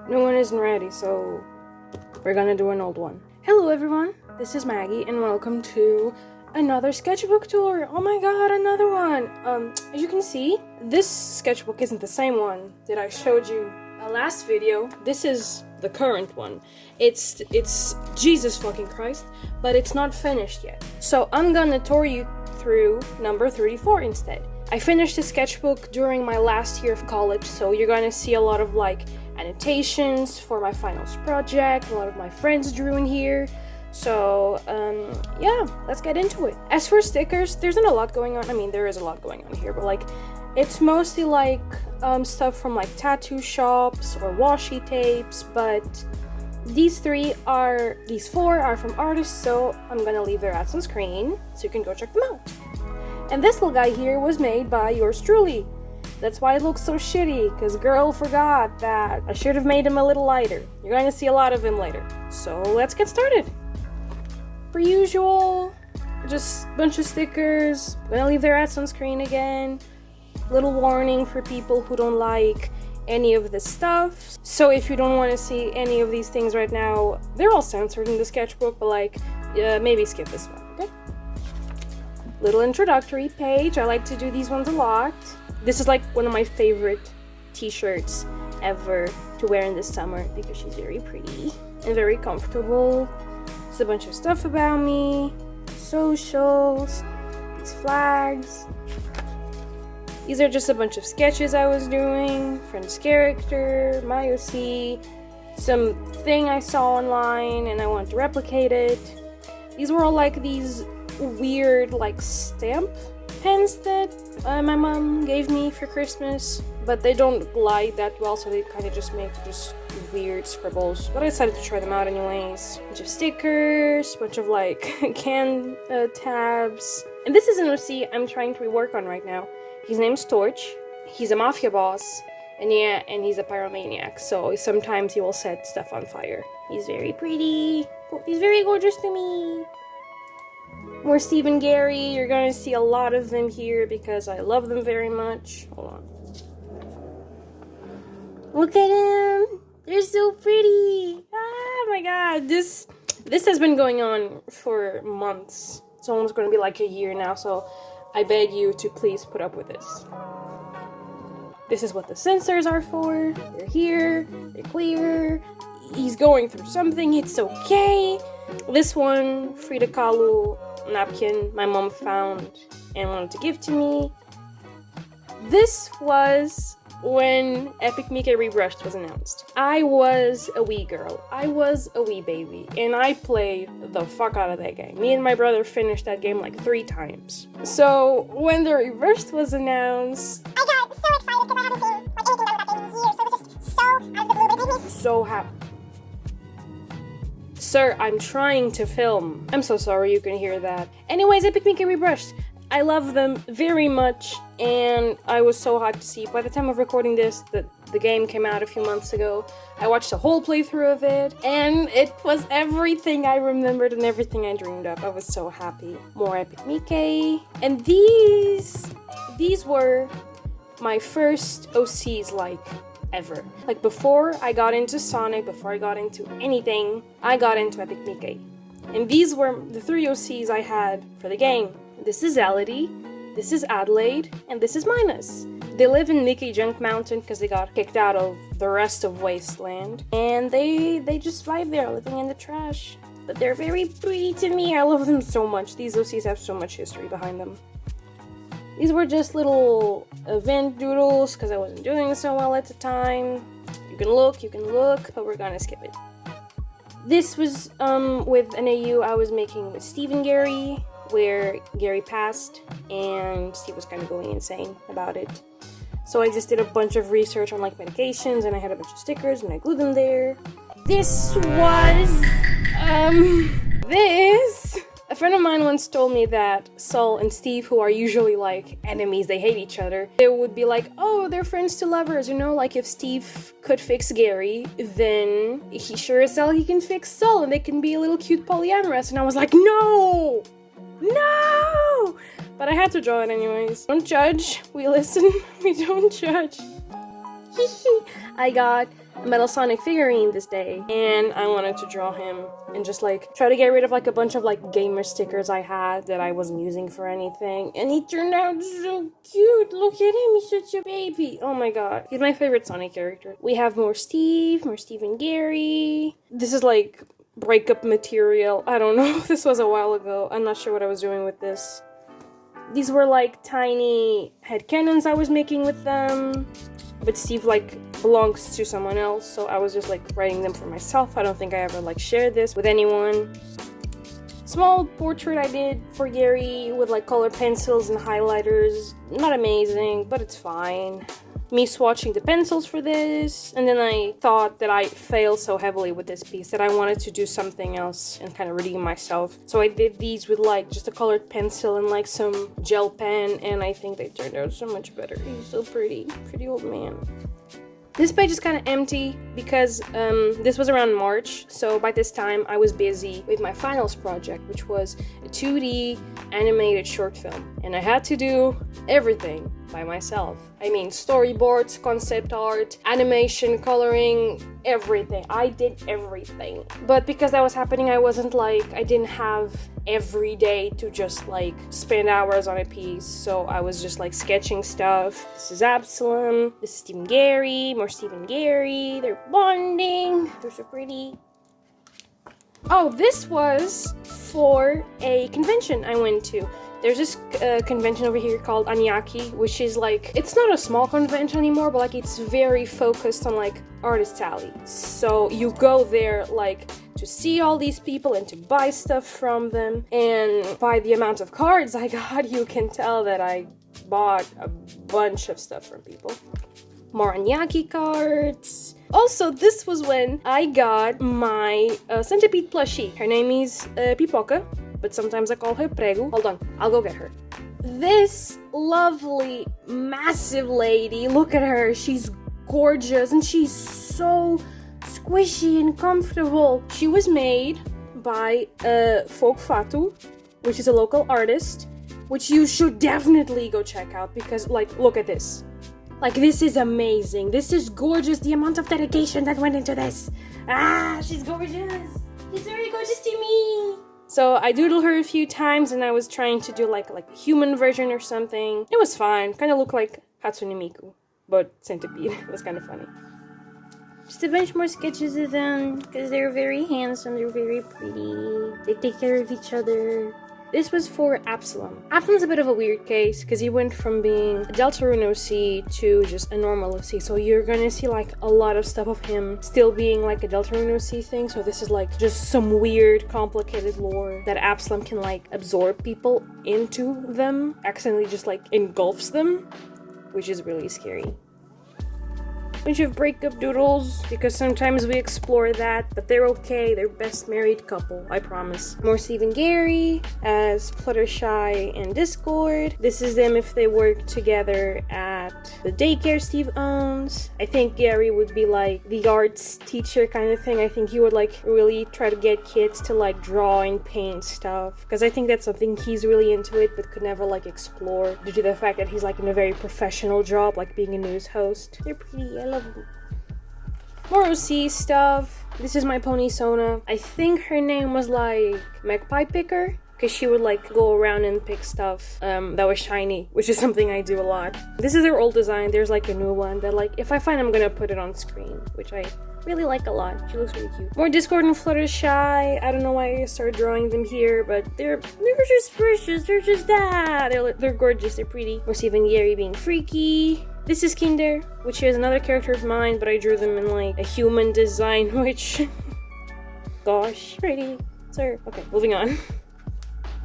New one isn't ready, so we're gonna do an old one. Hello everyone, this is Maggie and welcome to another sketchbook tour. Oh my god, another one. As you can see, this sketchbook isn't the same one that I showed you last video. This is the current one. It's Jesus fucking Christ, but it's not finished yet. So I'm gonna tour you through number 34 instead. I finished the sketchbook during my last year of college, so you're gonna see a lot of like annotations for my finals project. A lot of my friends drew in here. So yeah, let's get into it. As for stickers, there's not a lot going on. I mean, there is a lot going on here, but like it's mostly like stuff from like tattoo shops or washi tapes, but these four are from artists, so I'm gonna leave their ads on screen so you can go check them out. And this little guy here was made by yours truly. That's why it looks so shitty, because girl forgot that I should have made him a little lighter. You're going to see a lot of him later. So let's get started. Per usual, just a bunch of stickers. I'm gonna leave their ads on screen again. Little warning for people who don't like any of this stuff. So if you don't want to see any of these things right now, they're all censored in the sketchbook, but like, maybe skip this one, okay? Little introductory page. I like to do these ones a lot. This is like one of my favorite t-shirts ever to wear in the summer because she's very pretty and very comfortable. There's a bunch of stuff about me, socials, these flags. These are just a bunch of sketches I was doing, friend's character, my OC, something I saw online and I wanted to replicate it. These were all like these weird like stamp pens that my mom gave me for Christmas, but they don't glide that well, so they kind of just make just weird scribbles, but I decided to try them out anyways. Bunch of stickers, bunch of like can tabs, and this is an OC I'm trying to rework on right now. His name's Torch. He's a mafia boss, and yeah, and he's a pyromaniac, so sometimes he will set stuff on fire. He's very pretty. He's very gorgeous to me. More Steve and Gary. You're gonna see a lot of them here because I love them very much. Hold on. Look at them. They're so pretty. Oh my god. This has been going on for months. It's almost gonna be like a year now, so I beg you to please put up with this. This is what the sensors are for. They're here. They're clear. He's going through something. It's okay. This one, Frida Kahlo napkin, my mom found and wanted to give to me. This was when Epic Mickey Rebrushed was announced. I was a wee girl. I was a wee baby. And I played the fuck out of that game. Me and my brother finished that game like 3 times. So when the Rebrushed was announced, I got so excited because I haven't seen like anything done with that game in years. So it was just so out of the blue. It made me so happy. Sir, I'm trying to film. I'm so sorry you can hear that. Anyways, Epic Mickey Rebrushed. I love them very much, and I was so hot to see. By the time of recording this, the game came out a few months ago. I watched a whole playthrough of it, and it was everything I remembered and everything I dreamed of. I was so happy. More Epic Mickey. And these were my first OCs, like, ever. Like, before I got into Sonic, before I got into anything, I got into Epic Mickey. And these were the 3 OCs I had for the game. This is Elodie, this is Adelaide, and this is Minus. They live in Mickey Junk Mountain because they got kicked out of the rest of Wasteland. And they just vibe there, living in the trash. But they're very pretty to me. I love them so much. These OCs have so much history behind them. These were just little event doodles because I wasn't doing so well at the time. You can look, but we're gonna skip it. This was with an heyoo I was making with Steve and Gary, where Gary passed and Steve was kind of going insane about it. So I just did a bunch of research on like medications, and I had a bunch of stickers and I glued them there. This was this. A friend of mine once told me that Saul and Steve, who are usually like enemies, they hate each other, they would be like, oh, they're friends to lovers, you know, like if Steve could fix Gary, then he sure as hell he can fix Saul and they can be a little cute polyamorous. And I was like, no! No! But I had to draw it anyways. Don't judge, we listen, we don't judge. I got a Metal Sonic figurine this day, and I wanted to draw him and just like try to get rid of like a bunch of like gamer stickers I had that I wasn't using for anything, and he turned out so cute. Look at him, he's such a baby. Oh my god, he's my favorite Sonic character. We have more Steve and Gary. This is like breakup material. I don't know. This was a while ago. I'm not sure what I was doing with this. These were like tiny headcanons I was making with them, but Steve like belongs to someone else, so I was just like writing them for myself. I don't think I ever like shared this with anyone. Small portrait I did for Gary with like colored pencils and highlighters. Not amazing, but it's fine. Me swatching the pencils for this, and then I thought that I failed so heavily with this piece that I wanted to do something else and kind of redeem myself. So I did these with like just a colored pencil and like some gel pen, and I think they turned out so much better. He's so pretty old man. This page is kind of empty because this was around March, so by this time I was busy with my finals project, which was a 2D animated short film, and I had to do everything by myself. I mean, storyboards, concept art, animation, coloring, everything. I did everything. But because that was happening, I didn't have every day to just like spend hours on a piece, so I was just like sketching stuff. This is Absalom, this is Steve and Gary, more Steve and Gary, they're bonding, they're so pretty. Oh, this was for a convention I went to. There's this convention over here called Anyaki, which is like, it's not a small convention anymore, but like it's very focused on like artist alley. So you go there like to see all these people and to buy stuff from them, and by the amount of cards I got, you can tell that I bought a bunch of stuff from people. More Anyaki cards. Also, this was when I got my centipede plushie. Her name is Pipoca, but sometimes I call her Prego. Hold on, I'll go get her. This lovely, massive lady, look at her, she's gorgeous and she's so squishy and comfortable. She was made by Folk Fatu, which is a local artist, which you should definitely go check out because, like, look at this. Like, this is amazing. This is gorgeous, the amount of dedication that went into this. Ah, she's gorgeous. She's very gorgeous to me. So I doodled her a few times, and I was trying to do like a human version or something. It was fine. Kind of looked like Hatsune Miku, but centipede. It was kind of funny. Just a bunch more sketches of them, because they're very handsome, they're very pretty. They take care of each other. This was for Absalom. Absalom's a bit of a weird case, because he went from being a Deltarune OC to just a normal OC. So you're gonna see like a lot of stuff of him still being like a Deltarune OC thing. So this is like just some weird, complicated lore that Absalom can like absorb people into them, accidentally just like engulfs them, which is really scary. Bunch of breakup doodles, because sometimes we explore that, but they're okay, they're best married couple, I promise. More Steve and Gary as Fluttershy and Discord. This is them if they work together at the daycare Steve owns. I think Gary would be like the arts teacher kind of thing. I think he would like really try to get kids to like draw and paint stuff, because I think that's something he's really into it but could never like explore due to the fact that he's like in a very professional job, like being a news host. They're pretty, I love them. More OC stuff. This is my pony Sona. I think her name was like Magpie Picker, because she would like go around and pick stuff that was shiny, which is something I do a lot. This is her old design. There's like a new one that like if I find, I'm gonna put it on screen, which I really like a lot. She looks really cute. More Discord and Fluttershy. I don't know why I started drawing them here, but they're just precious. They're just that. They're gorgeous. They're pretty. More Steve and Gary being freaky. This is Kinder, which is another character of mine, but I drew them in like a human design, which gosh, pretty, sir. Okay, moving on.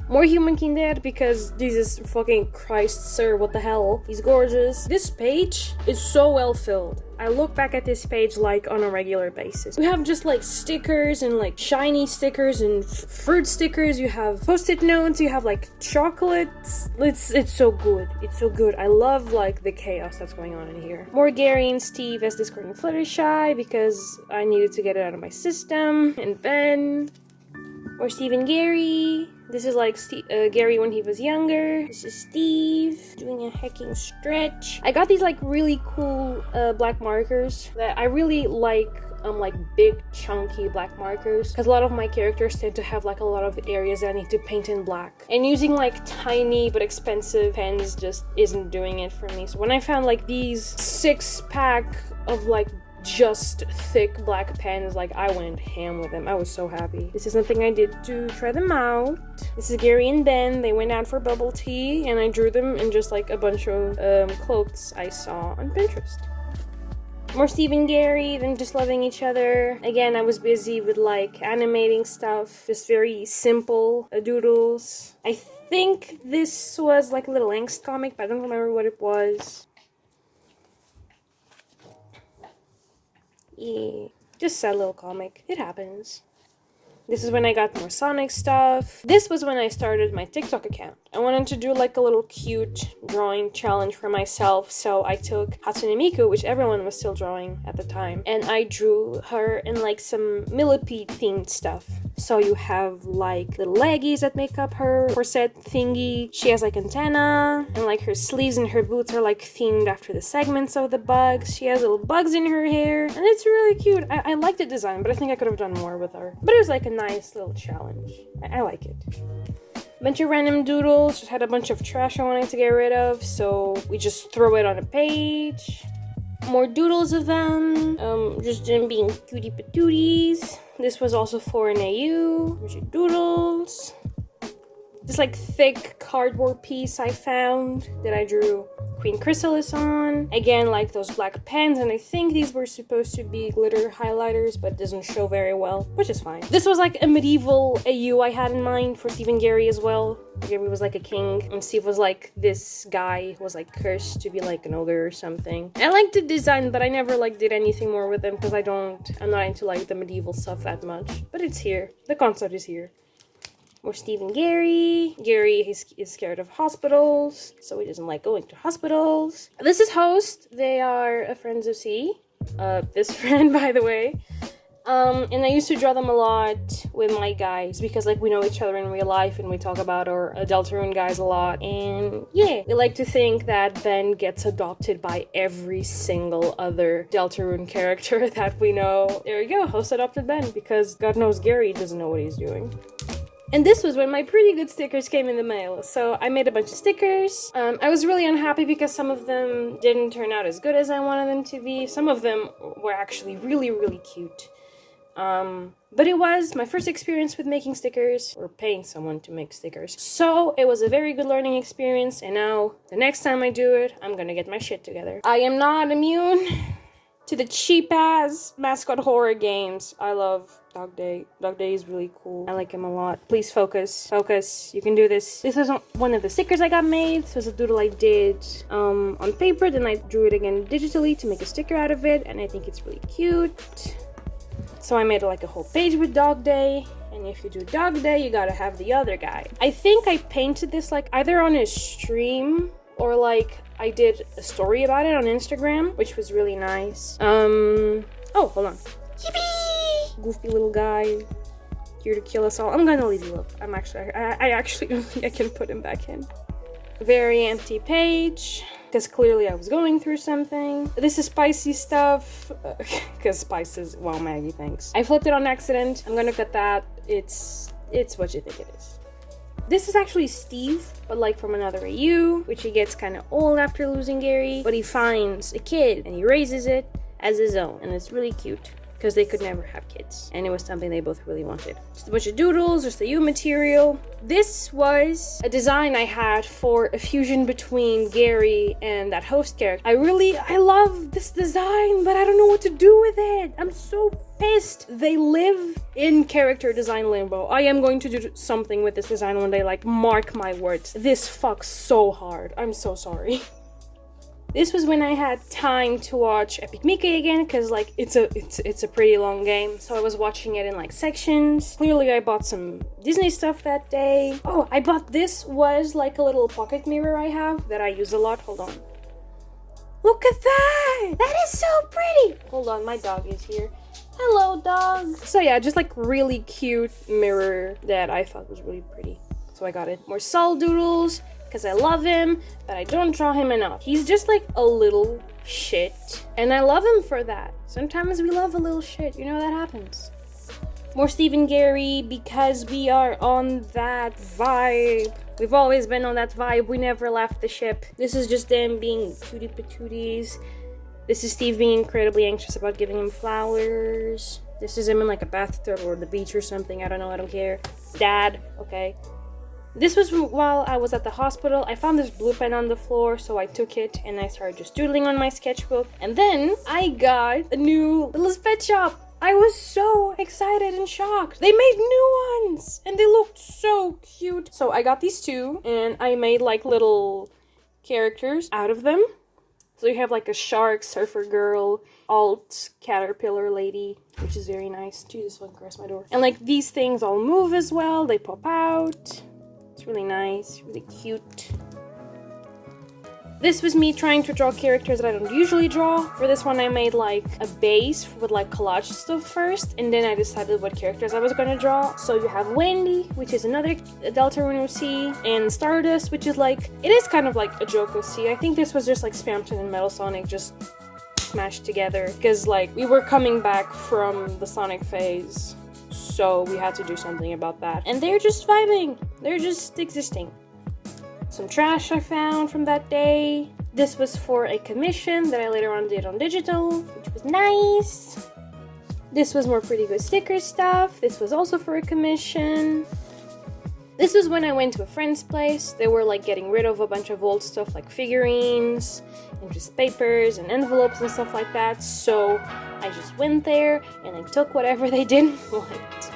More human Kinder, because Jesus fucking Christ, sir, what the hell? He's gorgeous. This page is so well filled. I look back at this page like on a regular basis. We have just like stickers and like shiny stickers and fruit stickers. You have post-it notes. You have like chocolates. It's so good. It's so good. I love like the chaos that's going on in here. More Gary and Steve as Discord and Fluttershy, because I needed to get it out of my system. And then Or Steve and Gary. This is like Gary when he was younger. This is Steve doing a hecking stretch. I got these like really cool black markers that I really like big chunky black markers, because a lot of my characters tend to have like a lot of areas that I need to paint in black, and using like tiny but expensive pens just isn't doing it for me. So when I found like these 6-pack of like just thick black pens, like I went ham with them. I was so happy. This is something I did to try them out. This is Gary and Ben. They went out for bubble tea and I drew them in just like a bunch of quotes I saw on Pinterest. More Steve and Gary, them just loving each other. Again, I was busy with like animating stuff, just very simple doodles. I think this was like a little angst comic, but I don't remember what it was. Yeah, just a sad little comic. It happens. This is when I got more Sonic stuff. This was when I started my TikTok account. I wanted to do like a little cute drawing challenge for myself, so I took Hatsune Miku, which everyone was still drawing at the time, and I drew her in like some millipede themed stuff. So you have like little leggies that make up her corset thingy. She has like antenna, and like her sleeves and her boots are like themed after the segments of the bugs. She has little bugs in her hair, and it's really cute. I like the design, but I think I could have done more with her. But it was like a nice little challenge. I like it. Bunch of random doodles. Just had a bunch of trash I wanted to get rid of, so we just throw it on a page. More doodles of them. Just them being cutie patooties. This was also for an heyoo. Bunch of doodles. This like thick cardboard piece I found that I drew Queen Chrysalis on. Again, like those black pens, and I think these were supposed to be glitter highlighters, but it doesn't show very well, which is fine. This was like a medieval heyoo I had in mind for Steve and Gary as well. Gary was like a king, and Steve was like this guy who was like cursed to be like an ogre or something. I liked the design, but I never like did anything more with them because I'm not into like the medieval stuff that much. But it's here. The concept is here. More Steve and Gary. Gary is scared of hospitals, so he doesn't like going to hospitals. This is Host. They are friends of C. This friend, by the way. And I used to draw them a lot with my guys because like we know each other in real life and we talk about our Deltarune guys a lot. And yeah, we like to think that Ben gets adopted by every single other Deltarune character that we know. There you go, Host adopted Ben because God knows Gary doesn't know what he's doing. And this was when my pretty good stickers came in the mail. So I made a bunch of stickers. I was really unhappy because some of them didn't turn out as good as I wanted them to be. Some of them were actually really, really cute. But it was my first experience with making stickers, or paying someone to make stickers. So it was a very good learning experience, and now the next time I do it, I'm gonna get my shit together. I am not immune to the cheap-ass mascot horror games. I love Dog Day. Dog Day is really cool. I like him a lot. Please focus. Focus. You can do this. This was one of the stickers I got made. This was a doodle I did on paper, then I drew it again digitally to make a sticker out of it, and I think it's really cute. So I made like a whole page with Dog Day, and if you do Dog Day, you gotta have the other guy. I think I painted this like either on a stream or like I did a story about it on Instagram, which was really nice. Oh, hold on. Yippee! Goofy little guy, here to kill us all. I'm gonna leave you up. I actually don't think I can put him back in. Very empty page, because clearly I was going through something. This is spicy stuff, because spices, wow, Maggie, thanks. I flipped it on accident. I'm gonna cut that. It's what you think it is. This is actually Steve, but like from another heyoo, which he gets kind of old after losing Gary, but he finds a kid and he raises it as his own, and it's really cute. Because they could never have kids, and it was something they both really wanted. Just a bunch of doodles, just the heyoo material. This was a design I had for a fusion between Gary and that Host character. I love this design, but I don't know what to do with it. I'm so pissed. They live in character design limbo. I am going to do something with this design one day, like mark my words. This fucks so hard. I'm so sorry. This was when I had time to watch Epic Mickey again, because like it's a pretty long game, so I was watching it in like sections. Clearly I bought some Disney stuff that day. Oh, I bought this was like a little pocket mirror I have that I use a lot. Hold on. Look at that! That is so pretty! Hold on, my dog is here. Hello, dog. So yeah, just like really cute mirror that I thought was really pretty. So I got it. More Sol doodles, because I love him, but I don't draw him enough. He's just like a little shit, and I love him for that. Sometimes we love a little shit, you know, that happens. More Steve and Gary, because we are on that vibe. We've always been on that vibe. We never left the ship. This is just them being cutie patooties. This is Steve being incredibly anxious about giving him flowers. This is him in like a bathtub or the beach or something. I don't know. I don't care. Dad. Okay. This was while I was at the hospital. I found this blue pen on the floor, so I took it and I started just doodling on my sketchbook. And then I got a new little pet shop. I was so excited and shocked. They made new ones and they looked so cute. So I got these two and I made like little characters out of them. So you have like a shark, surfer girl, alt caterpillar lady, which is very nice. Jesus, one across my door. And like these things all move as well. They pop out. It's really nice, really cute. This was me trying to draw characters that I don't usually draw. For this one I made like a base with like collage stuff first, and then I decided what characters I was gonna draw. So you have Wendy, which is another Deltarune OC, and Stardust, which is like, it is kind of like a joke OC. I think this was just like Spamton and Metal Sonic just smashed together, because like we were coming back from the Sonic phase, so we had to do something about that. And they're just vibing, they're just existing. Some trash I found from that day. This was for a commission that I later on did on digital, which was nice. This was more Pretty Good sticker stuff. This was also for a commission. This was when I went to a friend's place. They were like getting rid of a bunch of old stuff like figurines and just papers and envelopes and stuff like that. So I just went there and I took whatever they didn't want.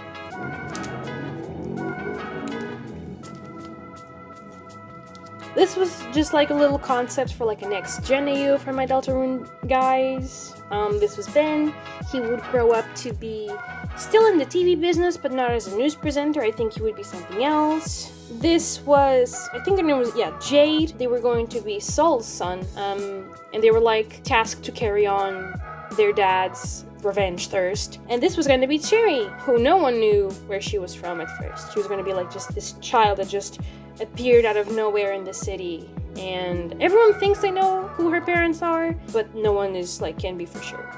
This was just like a little concept for like a next gen heyoo for my Deltarune guys. This was Ben. He would grow up to be still in the TV business, but not as a news presenter. I think he would be something else. This was, I think her name was, Jade. They were going to be Sol's son, and they were like tasked to carry on their dad's revenge thirst. And this was going to be Cherry, who no one knew where she was from at first. She was going to be like just this child that just appeared out of nowhere in the city, and everyone thinks they know who her parents are, but no one is like can be for sure.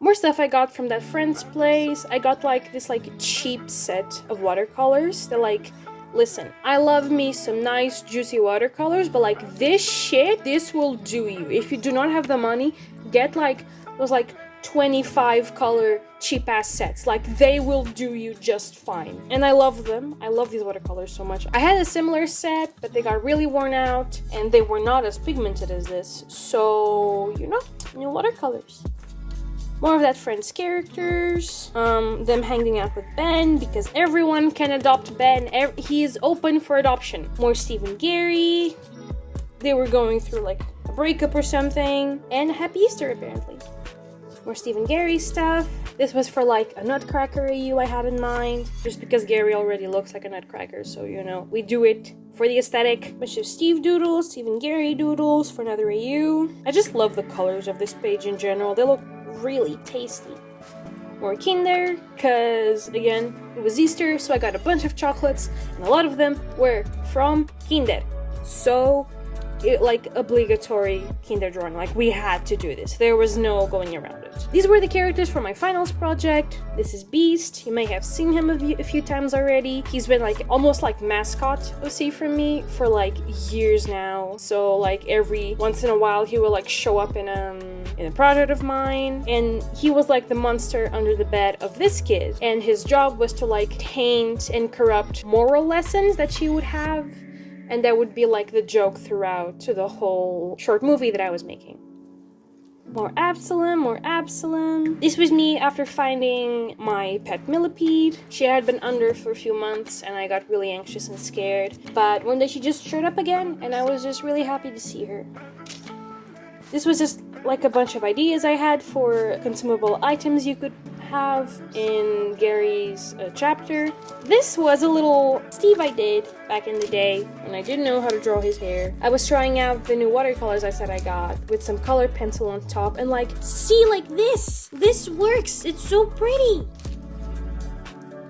More stuff I got from that friend's place. I got like this like cheap set of watercolors. They're like, listen, I love me some nice juicy watercolors, but like this shit, this will do you. If you do not have the money, get like those like 25 color cheap ass sets. Like they will do you just fine. And I love them. I love these watercolors so much. I had a similar set, but they got really worn out and they were not as pigmented as this. So, you know, new watercolors. More of that friend's characters, them hanging out with Ben because everyone can adopt Ben. He is open for adoption. More Steve and Gary. They were going through like a breakup or something. And Happy Easter apparently. More Steve and Gary stuff. This was for like a Nutcracker heyoo I had in mind, just because Gary already looks like a Nutcracker, so you know, we do it for the aesthetic. Bunch of Steve doodles, Steve and Gary doodles for another heyoo. I just love the colors of this page in general. They look really tasty. More Kinder, because again, it was Easter, so I got a bunch of chocolates, and a lot of them were from Kinder. So like obligatory Kinder drawing, like we had to do this. There was no going around it. These were the characters for my finals project. This is Beast. You may have seen him a few times already. He's been like almost like mascot OC for me for like years now. So like every once in a while he will like show up in a project of mine, and he was like the monster under the bed of this kid, and his job was to like taint and corrupt moral lessons that she would have. And that would be like the joke throughout to the whole short movie that I was making. More Absalom, more Absalom. This was me after finding my pet millipede. She had been under for a few months and I got really anxious and scared. But one day she just showed up again and I was just really happy to see her. This was just like a bunch of ideas I had for consumable items you could have in Gary's chapter. This was a little Steve I did back in the day when I didn't know how to draw his hair. I was trying out the new watercolors I said I got with some colored pencil on top and like, see, like this works. It's so pretty.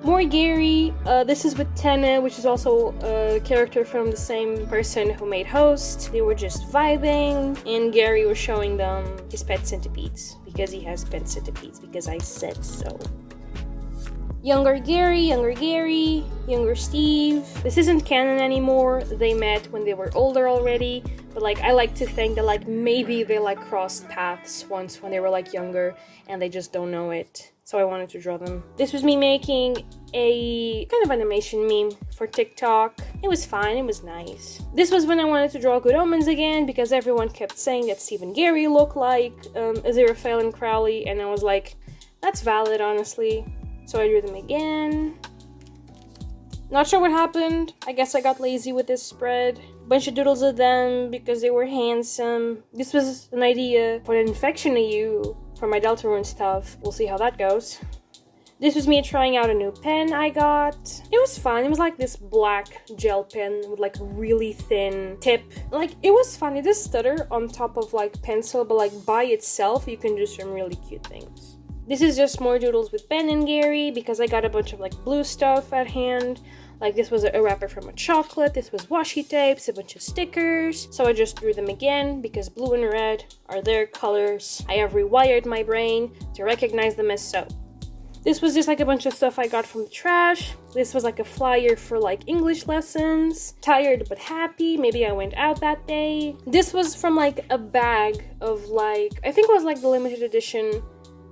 More Gary. This is with Tena, which is also a character from the same person who made Host. They were just vibing, and Gary was showing them his pet centipedes, because he has pet centipedes, because I said so. Younger Gary, younger Steve. This isn't canon anymore. They met when they were older already, but like I like to think that like maybe they like crossed paths once when they were like younger and they just don't know it. So I wanted to draw them. This was me making a kind of animation meme for TikTok. It was fine, it was nice. This was when I wanted to draw Good Omens again because everyone kept saying that Steve and Gary look like Aziraphale and Crowley, and I was like, that's valid, honestly. So I drew them again. Not sure what happened. I guess I got lazy with this spread. Bunch of doodles of them because they were handsome. This was an idea for an infection heyoo for my Deltarune stuff. We'll see how that goes. This was me trying out a new pen I got. It was fun. It was like this black gel pen with like really thin tip. Like, it was fun. It does stutter on top of like pencil, but like by itself you can do some really cute things. This is just more doodles with Ben and Gary because I got a bunch of like blue stuff at hand. Like this was a wrapper from a chocolate, this was washi tapes, a bunch of stickers. So I just drew them again because blue and red are their colors. I have rewired my brain to recognize them as so. This was just like a bunch of stuff I got from the trash. This was like a flyer for like English lessons. Tired but happy, maybe I went out that day. This was from like a bag of like, I think it was like the limited edition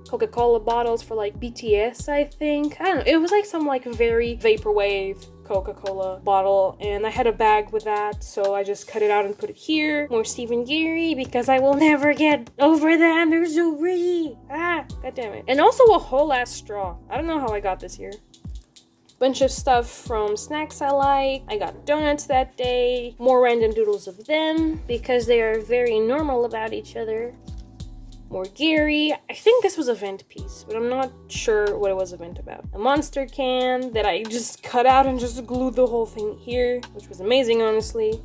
Coca-Cola bottles for like BTS, I think. I don't know, it was like some like very vaporwave Coca-Cola bottle, and I had a bag with that, so I just cut it out and put it here. More Steve and Gary because I will never get over them. They're so pretty. Ah, god damn it. And also a whole ass straw. I don't know how I got this here. Bunch of stuff from snacks I like. I got donuts that day. More random doodles of them because they are very normal about each other. More Gary. I think this was a vent piece, but I'm not sure what it was a vent about. A monster can that I just cut out and just glued the whole thing here, which was amazing, honestly.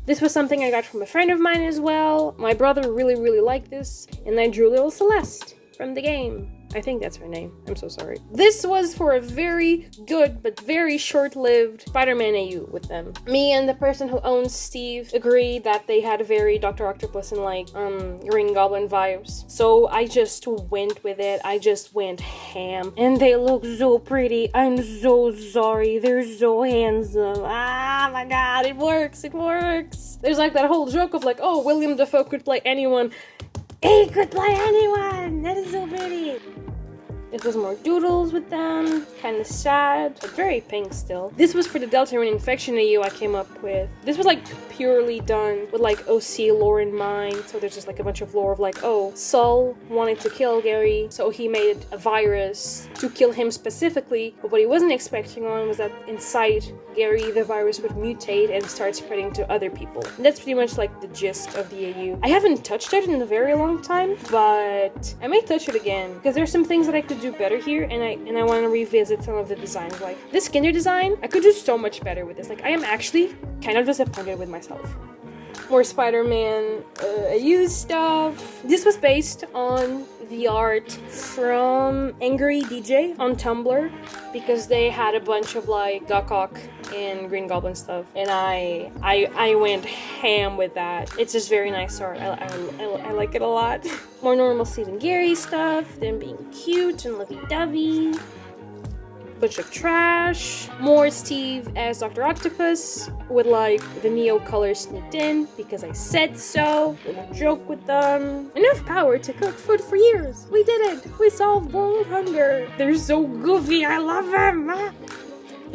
This was something I got from a friend of mine as well. My brother really liked this, and I drew little Celeste from the game. I think that's her name. I'm so sorry. This was for a very good but very short-lived Spider-Man heyoo with them. Me and the person who owns Steve agreed that they had very Dr. Octopus and like Green Goblin vibes. So I just went with it. I just went ham. And they look so pretty. I'm so sorry. They're so handsome. Ah my god, it works. It works. There's like that whole joke of like, oh, William Dafoe could play anyone. He could play anyone! That is so pretty! It was more doodles with them, kind of sad, but very pink still. This was for the Deltarune infection heyoo I came up with. This was like purely done with like OC lore in mind, so there's just like a bunch of lore of like, oh, Saul wanted to kill Gary, so he made a virus to kill him specifically, but what he wasn't expecting on was that inside Gary, the virus would mutate and start spreading to other people. And that's pretty much like the gist of the heyoo. I haven't touched it in a very long time, but I may touch it again, because there's some things that I could do better here, and I want to revisit some of the designs. Like this Kinder design, I could do so much better with this. Like I am actually kind of disappointed with myself. More Spider-Man heyoo stuff. This was based on the art from Angry DJ on Tumblr because they had a bunch of like Doc Ock and Green Goblin stuff, and I went ham with that. It's just very nice art. I like it a lot. More normal Steve and Gary stuff, them being cute and lovey-dovey. Bunch of trash. More Steve as Dr. Octopus with like the Neo colors sneaked in because I said so. Little joke with them. Enough power to cook food for years. We did it. We solved world hunger. They're so goofy. I love them.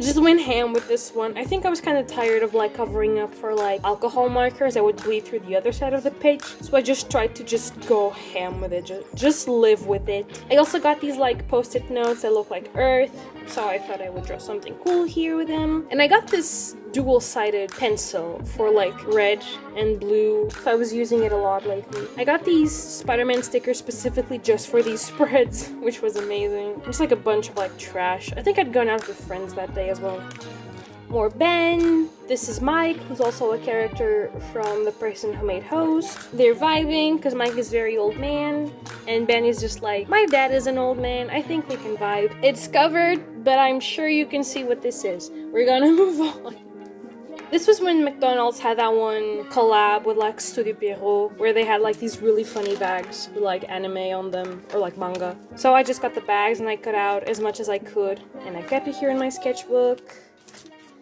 Just went ham with this one. I think I was kind of tired of like covering up for like alcohol markers that would bleed through the other side of the page, so I just tried to just go ham with it, just live with it. I also got these like post-it notes that look like Earth, so I thought I would draw something cool here with them. And I got this dual-sided pencil for like red and blue. So I was using it a lot lately. I got these Spider-Man stickers specifically just for these spreads, which was amazing. Just like a bunch of like trash. I think I'd gone out with friends that day as well. More Ben. This is Mike, who's also a character from The Person Who Made Host. They're vibing because Mike is very old man and Ben is just like, my dad is an old man, I think we can vibe. It's covered, but I'm sure you can see what this is. We're gonna move on. This was when McDonald's had that one collab with like Studio Pierrot, where they had like these really funny bags with like anime on them, or like manga. So I just got the bags and I cut out as much as I could, and I kept it here in my sketchbook.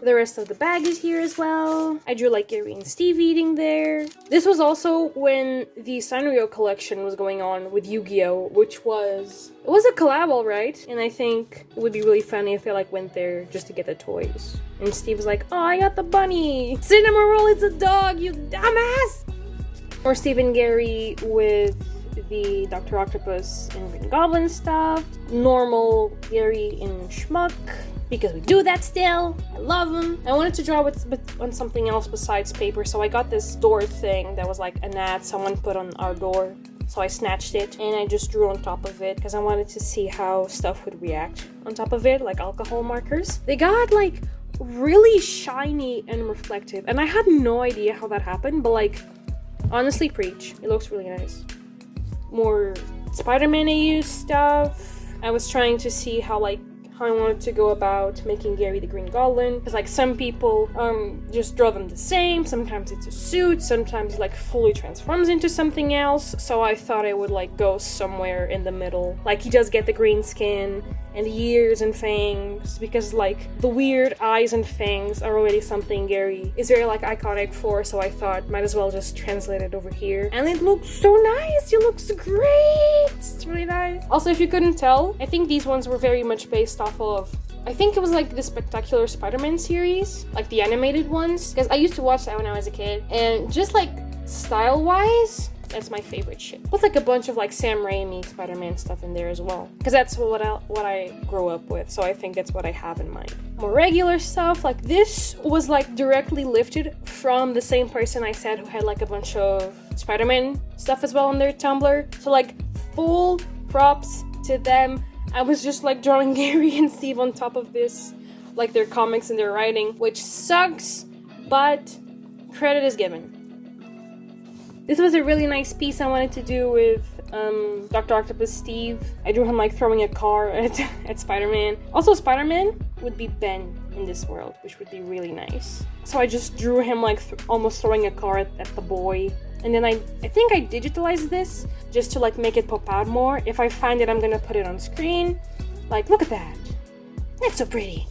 The rest of the bag is here as well. I drew like Gary and Steve eating there. This was also when the Sanrio collection was going on with Yu-Gi-Oh, which was... It was a collab, alright. And I think it would be really funny if they like went there just to get the toys. And Steve was like, oh, I got the bunny. Cinema Roll is a dog, you dumbass! Or Steve and Gary with the Dr. Octopus and Green Goblin stuff. Normal Gary in Schmuck, because we do that still. I love them. I wanted to draw on something else besides paper, so I got this door thing that was like an ad someone put on our door. So I snatched it and I just drew on top of it because I wanted to see how stuff would react on top of it, like alcohol markers. They got like really shiny and reflective, and I had no idea how that happened, but like, honestly, preach. It looks really nice. More Spider-Man heyoo stuff. I was trying to see how I wanted to go about making Gary the Green Goblin, because like some people just draw them the same. Sometimes it's a suit, sometimes like fully transforms into something else. So I thought I would like go somewhere in the middle. Like he does get the green skin and the ears and fangs, because like the weird eyes and fangs are already something Gary is very like iconic for, so I thought might as well just translate it over here. And it looks so nice. It looks great. It's really nice. Also, if you couldn't tell, I think these ones were very much based off of, I think it was like the Spectacular Spider-Man series, like the animated ones, because I used to watch that when I was a kid, and just like style-wise, that's my favorite shit. With like a bunch of like Sam Raimi Spider-Man stuff in there as well, because that's what I grew up with, so I think that's what I have in mind. More regular stuff, like this was like directly lifted from the same person I said who had like a bunch of Spider-Man stuff as well on their Tumblr, so like full props to them. I was just like drawing Gary and Steve on top of this, like their comics and their writing, which sucks, but credit is given. This was a really nice piece I wanted to do with Dr. Octopus Steve. I drew him like throwing a car at Spider-Man. Also, Spider-Man would be Ben in this world, which would be really nice. So I just drew him like almost throwing a car at the boy. And then I think I digitalized this just to like make it pop out more. If I find it, I'm gonna put it on screen. Like, look at that. That's so pretty.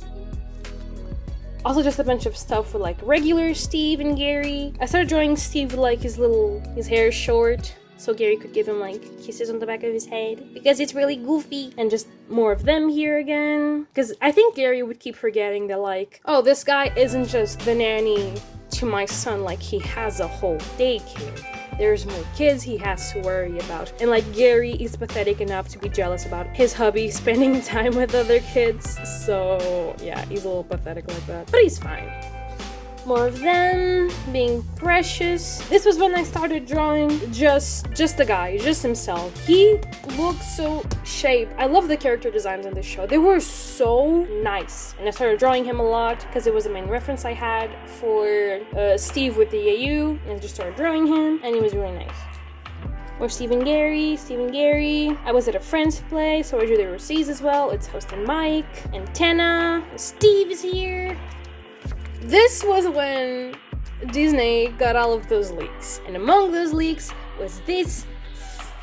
Also just a bunch of stuff with like regular Steve and Gary. I started drawing Steve with like his hair short, so Gary could give him like kisses on the back of his head, because it's really goofy. And just more of them here again, because I think Gary would keep forgetting that like, oh, this guy isn't just the nanny to my son, like he has a whole daycare. There's more kids he has to worry about. And like Gary is pathetic enough to be jealous about his hubby spending time with other kids. So yeah, he's a little pathetic like that, but he's fine. More of them being precious. This was when I started drawing just the guy, just himself. He looked so shaped. I love the character designs on this show. They were so nice. And I started drawing him a lot because it was the main reference I had for Steve with the heyoo. And I just started drawing him, and he was really nice. More Steve and Gary. I was at a friend's place, so I drew the Rossies as well. It's Host and Mike. Antenna. Steve is here. This was when Disney got all of those leaks, and among those leaks was this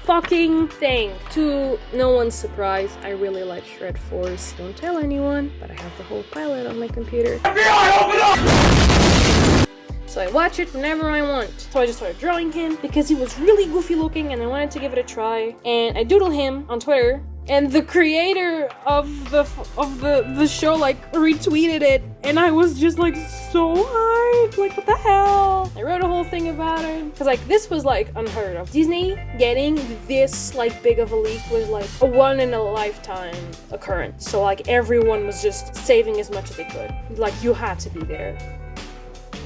fucking thing. To no one's surprise, I really like Shred Force. Don't tell anyone, but I have the whole pilot on my computer. FBI, open up! So I watch it whenever I want. So I just started drawing him because he was really goofy looking and I wanted to give it a try. And I doodled him on Twitter. And the creator of the show like retweeted it, and I was just like so hyped, like what the hell. I wrote a whole thing about it because like this was like unheard of. Disney getting this like big of a leak was like a one in a lifetime occurrence. So like everyone was just saving as much as they could. Like you had to be there.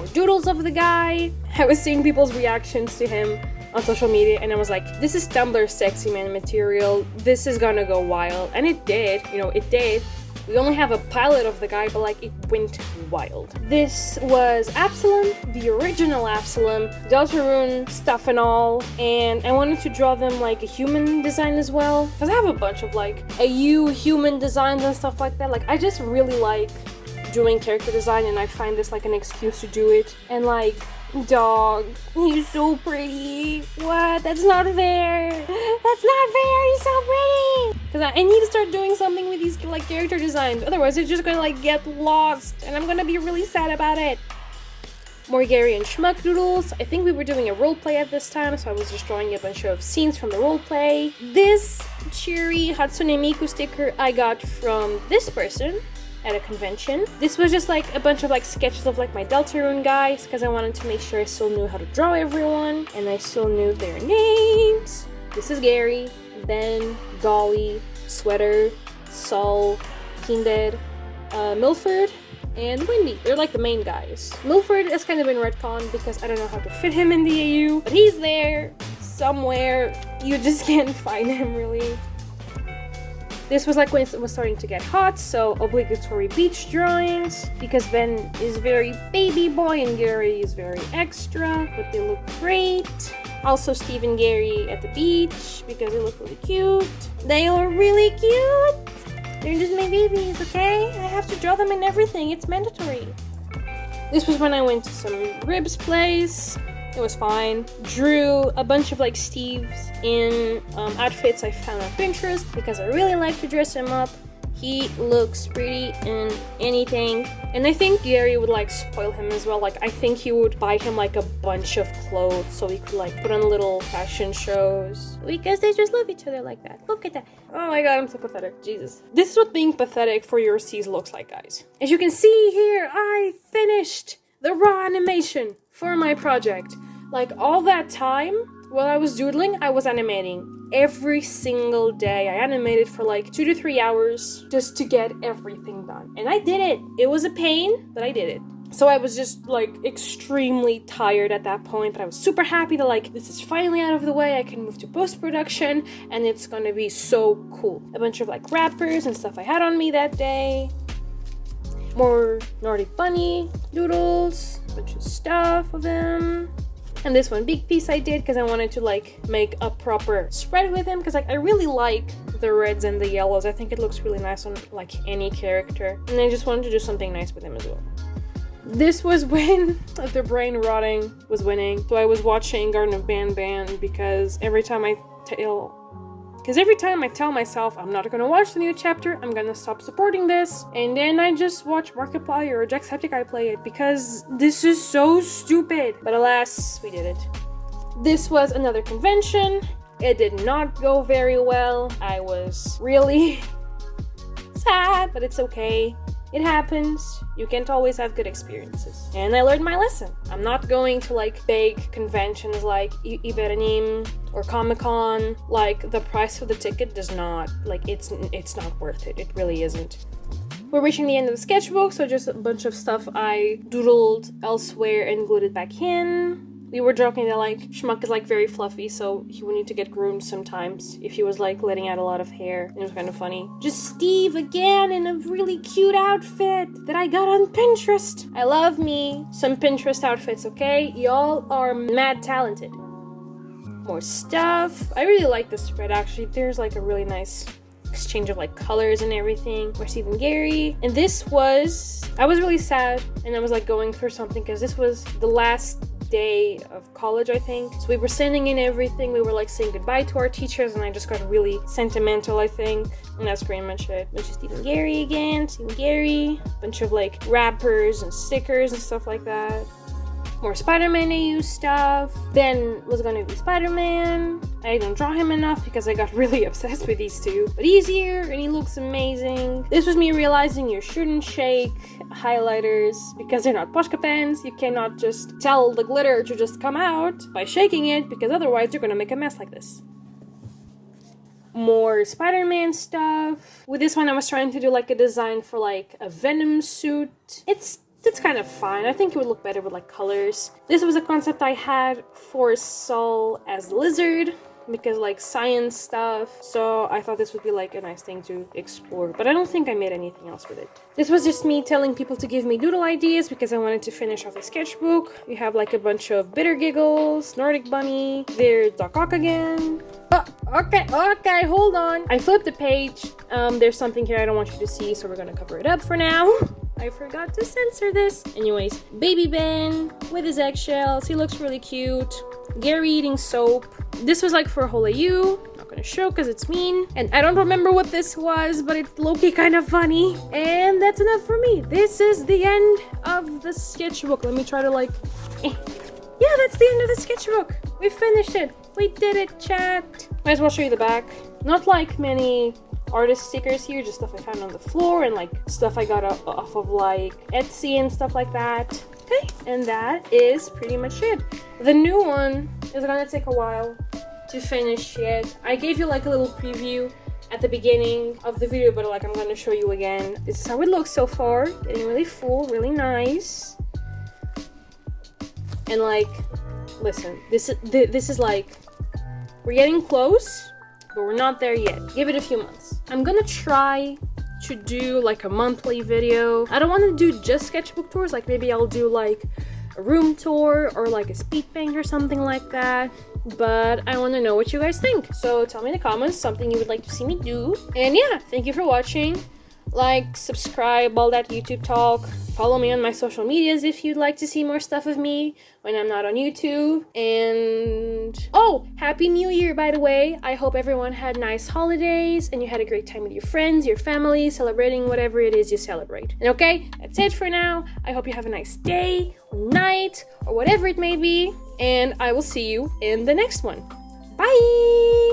more doodles of the guy. I was seeing people's reactions to him on social media, and I was like, this is Tumblr sexy man material. This is gonna go wild. And it did, you know, it did. We only have a pilot of the guy, but like it went wild. This was Absalom, the original Absalom, Deltarune stuff and all, and I wanted to draw them like a human design as well, because I have a bunch of like heyoo human designs and stuff like that. Like I just really like doing character design, and I find this like an excuse to do it. And like, dog, he's so pretty. What? That's not fair. That's not fair. He's so pretty. Because I need to start doing something with these like character designs. Otherwise, it's just gonna like get lost, and I'm gonna be really sad about it. More Gary and Schmuck doodles. I think we were doing a roleplay at this time, so I was just drawing a bunch of scenes from the roleplay. This cheery Hatsune Miku sticker I got from this person at a convention. This was just like a bunch of like sketches of like my Deltarune guys, because I wanted to make sure I still knew how to draw everyone and I still knew their names. This is Gary, Ben, Golly, Sweater, Sol, Kinded, Milford, and Wendy. They're like the main guys. Milford has kind of been retconned because I don't know how to fit him in the heyoo, but he's there somewhere. You just can't find him really. This was like when it was starting to get hot, so obligatory beach drawings, because Ben is very baby boy and Gary is very extra, but they look great. Also Steve and Gary at the beach, because they look really cute. They are really cute! They're just my babies, okay? I have to draw them in everything, it's mandatory. This was when I went to some ribs place. It was fine. Drew a bunch of like Steve's in outfits I found on Pinterest because I really like to dress him up. He looks pretty in anything. And I think Gary would like spoil him as well. Like I think he would buy him like a bunch of clothes so he could like put on little fashion shows. Because they just love each other like that. Look at that. Oh my god, I'm so pathetic. Jesus. This is what being pathetic for your C's looks like, guys. As you can see here, I finished the raw animation for my project. Like all that time while I was doodling, I was animating every single day. I animated for like 2 to 3 hours just to get everything done. And I did it. It was a pain, but I did it. So I was just like extremely tired at that point, but I was super happy that like this is finally out of the way. I can move to post-production and it's gonna be so cool. A bunch of like wrappers and stuff I had on me that day. More Nordic Bunny doodles, a bunch of stuff of them. And this one big piece I did because I wanted to like make a proper spread with him, because like I really like the reds and the yellows. I think it looks really nice on like any character, and I just wanted to do something nice with him as well. This was when the brain rotting was winning, so I was watching Garden of Banban because every time I tell myself I'm not gonna watch the new chapter, I'm gonna stop supporting this, and then I just watch Markiplier or Jacksepticeye play it because this is so stupid. But alas, we did it. This was another convention. It did not go very well. I was really sad, but it's okay. It happens. You can't always have good experiences. And I learned my lesson. I'm not going to like big conventions like Iberanim or Comic-Con. Like the price of the ticket does not, like it's not worth it. It really isn't. We're reaching the end of the sketchbook, so just a bunch of stuff I doodled elsewhere and glued it back in. We were joking that like Schmuck is like very fluffy, so he would need to get groomed sometimes if he was like letting out a lot of hair. It was kind of funny. Just Steve again in a really cute outfit that I got on Pinterest. I love me some Pinterest outfits, okay? Y'all are mad talented. More stuff. I really like this spread actually. There's like a really nice exchange of like colors and everything. We're Steve and Gary. And this was, I was really sad and I was like going through something because this was the last day of college, I think. So we were sending in everything. We were like saying goodbye to our teachers and I just got really sentimental, I think. And that's pretty much it. Bunch of Steve and Gary again. Steve and Gary. Bunch of like wrappers and stickers and stuff like that. More Spider-Man heyoo stuff. Then was gonna be Spider-Man. I didn't draw him enough because I got really obsessed with these two. But he's here and he looks amazing. This was me realizing you shouldn't shake highlighters because they're not Posca pens. You cannot just tell the glitter to just come out by shaking it, because otherwise you're gonna make a mess like this. More Spider-Man stuff. With this one I was trying to do like a design for like a Venom suit. It's it's kind of fine. I think it would look better with like colors. This was a concept I had for Sol as the lizard, because like science stuff, so I thought this would be like a nice thing to explore, but I don't think I made anything else with it. This was just me telling people to give me doodle ideas because I wanted to finish off the sketchbook. You have like a bunch of Bitter Giggles, Nordic Bunny, there's Doc Ock again. Oh, okay, hold on. I flipped the page. There's something here I don't want you to see, so we're gonna cover it up for now. I forgot to censor this. Anyways, Baby Ben with his eggshells. He looks really cute. Gary eating soap. This was like for a whole heyoo. Not gonna show because it's mean. And I don't remember what this was, but it's low-key kind of funny. And that's enough for me. This is the end of the sketchbook. Let me try to like... Yeah, that's the end of the sketchbook. We finished it. We did it, chat. Might as well show you the back. Not like many artist stickers here, just stuff I found on the floor and like stuff I got off of like Etsy and stuff like that. Okay, and that is pretty much it. The new one is gonna take a while to finish yet. I gave you like a little preview at the beginning of the video, but like I'm gonna show you again. This is how it looks so far. Getting really full, really nice. And like, listen, this is like, we're getting close, but we're not there yet. Give it a few months. I'm gonna try to do like a monthly video. I don't want to do just sketchbook tours, like maybe I'll do like a room tour or like a speed paint or something like that, but I want to know what you guys think, so tell me in the comments something you would like to see me do. And yeah, thank you for watching. Like, subscribe, all that YouTube talk. Follow me on my social medias if you'd like to see more stuff of me when I'm not on YouTube. And oh, Happy New Year, by the way. I hope everyone had nice holidays and you had a great time with your friends, your family, celebrating whatever it is you celebrate. And okay, that's it for now. I hope you have a nice day or night or whatever it may be. And I will see you in the next one. Bye!